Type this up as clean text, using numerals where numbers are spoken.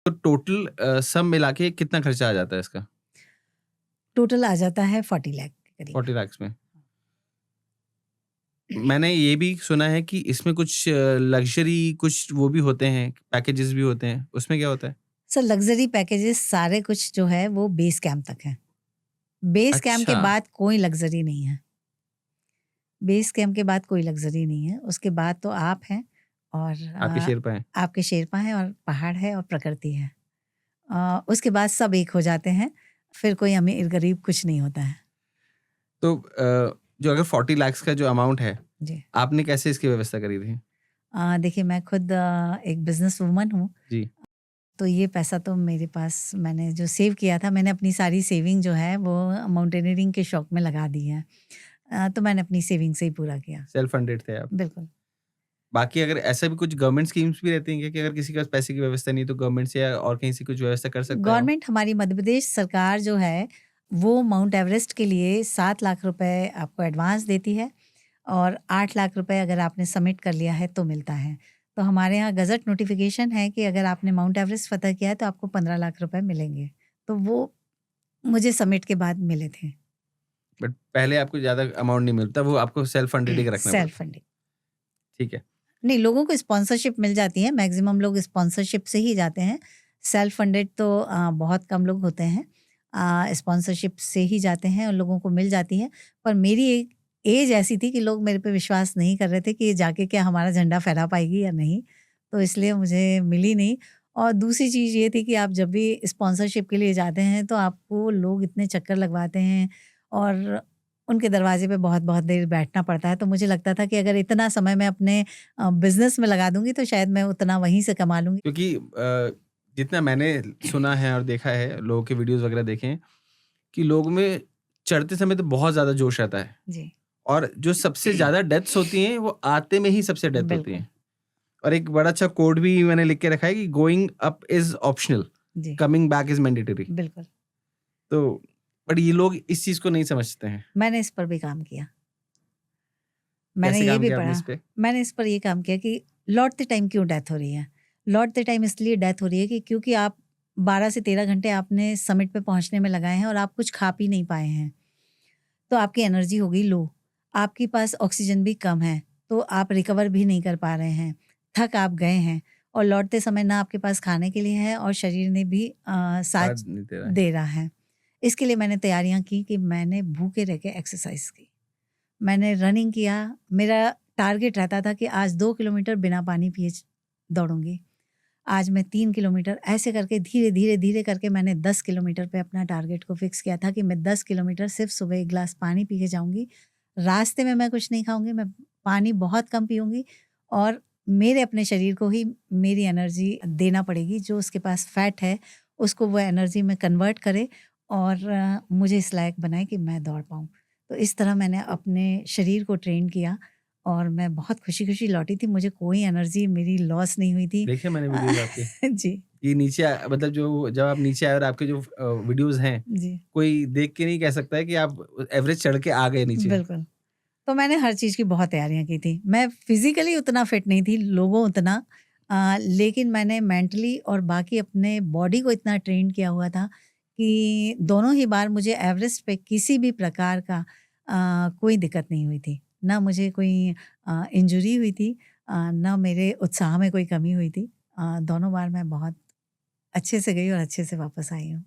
तो टोटल सब मिला के कितना खर्चा आ जाता है इसका? टोटल आ जाता है 40 लाख के करीब। 40 लाख्स में? मैंने ये भी सुना है कि इसमें कुछ लग्ज़री कुछ वो भी होते हैं, पैकेजेज़ भी होते हैं, उसमें क्या होता है? सर लग्ज़री पैकेजेस सारे कुछ जो है वो बेस कैंप तक है। बेस कैंप के अच्छा, बाद कोई लग्ज़री नहीं है। बेस कैंप के बाद कोई लग्ज़री नहीं है। उसके बाद तो आप हैं और आपके शेरपा हैं। आपके शेरपा हैं और पहाड़ है और प्रकृति है। उसके बाद सब एक हो जाते हैं। फिर कोई अमीर-गरीब कुछ नहीं होता है। तो जो अगर 40 लाख्स का जो अमाउंट है, जी। आपने कैसे इसकी व्यवस्था करी थी? देखिए मैं खुद एक बिज़नेस वूमन हूँ। जी, तो ये पैसा तो मेरे पास मैंने जो सेव किया था, मैंने अपनी सारी सेविंग जो है वो माउंटेनियरिंग के शौक में लगा दी है। तो मैंने अपनी सेविंग से ही पूरा किया। सेल्फ फंडेड थे आप। बिल्कुल। बाकी अगर ऐसा भी कुछ गवर्नमेंट स्कीम्स भी रहती हैं क्या कि अगर किसी के पास पैसे की व्यवस्था नहीं है तो गवर्नमेंट से या और कहीं से कुछ व्यवस्था कर सकता है वो? गवर्नमेंट हमारी मध्य प्रदेश सरकार जो है, वो माउंट एवरेस्ट के लिए 7 लाख रुपए आपको एडवांस देती है और 8 लाख रुपए अगर आपने सबमिट कर लिया है तो मिलता है। तो हमारे यहाँ गज़ट नोटिफ़िकेशन है कि अगर आपने माउंट एवरेस्ट फ़तह किया है तो आपको 15 लाख रुपए मिलेंगे। तो वो मुझे सबमिट के बाद मिले थे। बट पहले आपको ज़्यादा अमाउंट नहीं मिलता, वो आपको सेल्फ फंडेड ही रखना सेल्फ पड़ता है। फंडिंग। ठीक है। नहीं, लोगों को स्पॉन्सरशिप मिल जाती है, मैक्सिमम लोग स्पॉन्सरशिप से ही जाते हैं। सेल्फ फंडेड तो बहुत कम लोग होते हैं। स्पॉन्सरशिप से ही जाते हैं और लोगों को मिल जाती है। पर मेरी एक एज ऐसी थी कि लोग मेरे पे विश्वास नहीं कर रहे थे कि ये जाके क्या हमारा झंडा फहरा पाएगी या नहीं, तो इसलिए मुझे मिली नहीं। और दूसरी चीज़ ये थी कि आप जब भी स्पॉन्सरशिप के लिए जाते हैं, तो आपको लोग इतने चक्कर लगवाते हैं और उनके दरवाजे पे बहुत-बहुत देर बैठना पड़ता है। तो मुझे लगता था कि अगर इतना समय मैं अपने बिज़नेस में लगा दूँगी तो शायद मैं उतना वहीं से कमा लूँगी। क्योंकि जितना मैंने सुना है और देखा है, लोगों के वीडियोज़ वगैरह देखे हैं कि लोगों में चढ़ते समय तो बहुत ज़्यादा जोश रहता है जी, और जो सबसे ज़्यादा डेथ्स होती हैं, वो आते में ही सबसे डेथ होती बिल्कुल। हैं। और एक बड़ा अच्छा कोट भी मैंने लिख के रखा है कि गोइंग अप इज़ ऑप्शनल, जी, कमिंग बैक इज़ मैंडेटरी। बिल्कुल। तो बट ये लोग इस चीज़ को नहीं समझते हैं। मैंने इस पर भी काम किया। मैंने कैसे ये काम भी किया आपने पढ़ा, इस पे? मैंने इस पर ये काम किया कि लौटते टाइम क्यों डेथ हो रही है? लौटते टाइम इसलिए डेथ हो रही है कि क्योंकि आप 12 से 13 घंटे आपने समिट पे पहुँचने में लगाए हैं और आप कुछ खा पी नहीं पाए हैं। तो आपकी एनर्जी हो गई लो, आपके पास ऑक्सीजन भी कम है, तो आप रिकवर भी नहीं कर पा रहे हैं, थक आप गए हैं और लौटते समय ना आपके पास खाने के लिए है और शरीर ने भी साथ साथ नहीं दे रहा है। दे रहा है। इसके लिए मैंने तैयारियां की कि मैंने भूखे रह के एक्सरसाइज की, मैंने रनिंग किया। मेरा टारगेट रहता था कि आज 2 किलोमीटर बिना पानी पिए दौड़ूंगी, आज मैं 3 किलोमीटर, ऐसे करके धीरे धीरे धीरे करके मैंने 10 किलोमीटर पे अपना टारगेट को फिक्स किया था कि मैं 10 किलोमीटर सिर्फ सुबह एक गिलास पानी पी के जाऊंगी। रास्ते में मैं कुछ नहीं खाऊंगी, मैं पानी बहुत कम पीऊंगी और मेरे अपने शरीर को ही मेरी एनर्जी देना पड़ेगी, जो उसके पास फैट है उसको वो एनर्जी में कन्वर्ट करे और मुझे इस लायक बनाए कि मैं दौड़ पाऊँ। तो इस तरह मैंने अपने शरीर को ट्रेन किया और मैं बहुत खुशी-खुशी लौटी थी। मुझे कोई एनर्जी मेरी लॉस नहीं हुई थी। देखे मैंने वीडियोज़ आपके जी, कि नीचे मतलब जो जब आप नीचे आए और आपके जो वीडियोज़ हैं, जी, कोई देख के नहीं कह सकता है कि आप एवरेज चढ़ के आ गए नीचे। बिल्कुल। तो मैंने हर चीज़ की बहुत तैयारियाँ की थी। मैं फिज़िकली उतना फिट नहीं थी, लोगों उतना, लेकिन मैंने मेंटली और बाकी अपने बॉडी को इतना ट्रेन किया हुआ था कि दोनों ही बार मुझे एवरेस्ट पे किसी भी प्रकार का कोई दिक्कत नहीं हुई थी। ना मुझे कोई इंजरी हुई थी, ना मेरे उत्साह में कोई कमी हुई थी। दोनों बार मैं बहुत अच्छे से गई और अच्छे से वापस आई हूँ।